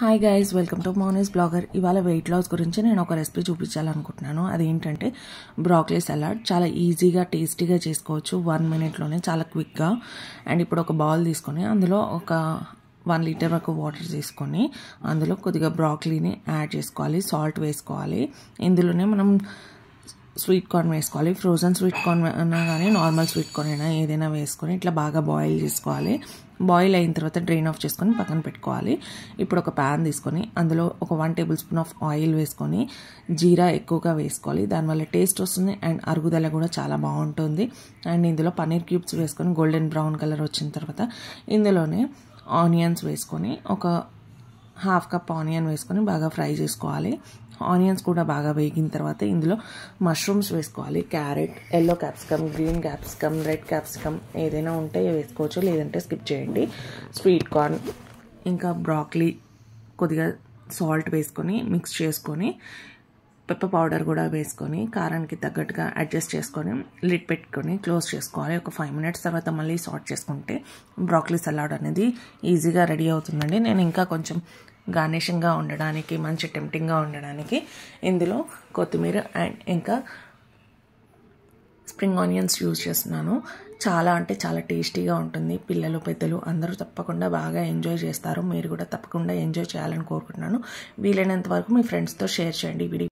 Hi guys, welcome to Moni's blogger. ఇవాళ weight loss గురించి నేను ఒక రెసిపీ చూపించాలనుకుంటున్నాను. అదేంటంటే బ్రాక్లీ సలాడ్. చాలా ఈజీగా టేస్టీగా చేసుకోవచ్చు 1 మినిట్లోనే, చాలా క్విక్గా. అండ్ ఇప్పుడు ఒక బౌల్ తీసుకొని అందులో ఒక 1 లీటర్ వరకు వాటర్ తీసుకొని అందులో కొద్దిగా బ్రాక్లీని యాడ్ చేసుకోవాలి, సాల్ట్ వేసుకోవాలి. ఇందులోనే మనం స్వీట్ కార్న్ వేసుకోవాలి. ఫ్రోజన్ స్వీట్ కార్న్ అయినా కానీ నార్మల్ స్వీట్ కార్న్ అయినా ఏదైనా వేసుకొని ఇట్లా బాగా బాయిల్ చేసుకోవాలి. బాయిల్ అయిన తర్వాత డ్రైన్ ఆఫ్ చేసుకొని పక్కన పెట్టుకోవాలి. ఇప్పుడు ఒక ప్యాన్ తీసుకొని అందులో ఒక 1 టేబుల్ స్పూన్ ఆఫ్ ఆయిల్ వేసుకొని జీరా ఎక్కువగా వేసుకోవాలి. దానివల్ల టేస్ట్ వస్తుంది అండ్ అరుగుదల కూడా చాలా బాగుంటుంది. అండ్ ఇందులో పన్నీర్ క్యూబ్స్ వేసుకొని గోల్డెన్ బ్రౌన్ కలర్ వచ్చిన తర్వాత ఇందులోనే ఆనియన్స్ వేసుకొని ఒక 1/2 కప్ ఆనియన్ వేసుకొని బాగా ఫ్రై చేసుకోవాలి. ఆనియన్స్ కూడా బాగా వేగిన తర్వాత ఇందులో మష్రూమ్స్ వేసుకోవాలి. Carrot, yellow capsicum, green capsicum, red capsicum ఏదైనా ఉంటే వేసుకోవచ్చు, లేదంటే స్కిప్ చేయండి. స్వీట్ కార్న్ ఇంకా బ్రాక్లీ, కొద్దిగా సాల్ట్ వేసుకొని మిక్స్ చేసుకొని పెప్పర్ పౌడర్ కూడా వేసుకొని కారానికి తగ్గట్టుగా అడ్జస్ట్ చేసుకొని లిడ్ పెట్టుకొని క్లోజ్ చేసుకోవాలి. ఒక 5 మినిట్స్ తర్వాత మళ్ళీ సార్ట్ చేసుకుంటే బ్రాక్లీ సలాడ్ అనేది ఈజీగా రెడీ అవుతుందండి. నేను ఇంకా కొంచెం గార్నిషింగ్గా ఉండడానికి, మంచి టెంప్టింగ్గా ఉండడానికి ఇందులో కొత్తిమీర అండ్ ఇంకా స్ప్రింగ్ ఆనియన్స్ యూజ్ చేస్తున్నాను. చాలా అంటే చాలా టేస్టీగా ఉంటుంది. పిల్లలు, పెద్దలు అందరూ తప్పకుండా బాగా ఎంజాయ్ చేస్తారు. మీరు కూడా తప్పకుండా ఎంజాయ్ చేయాలని కోరుకుంటున్నాను. వీలైనంత వరకు మీ ఫ్రెండ్స్తో షేర్ చేయండి. వీడియో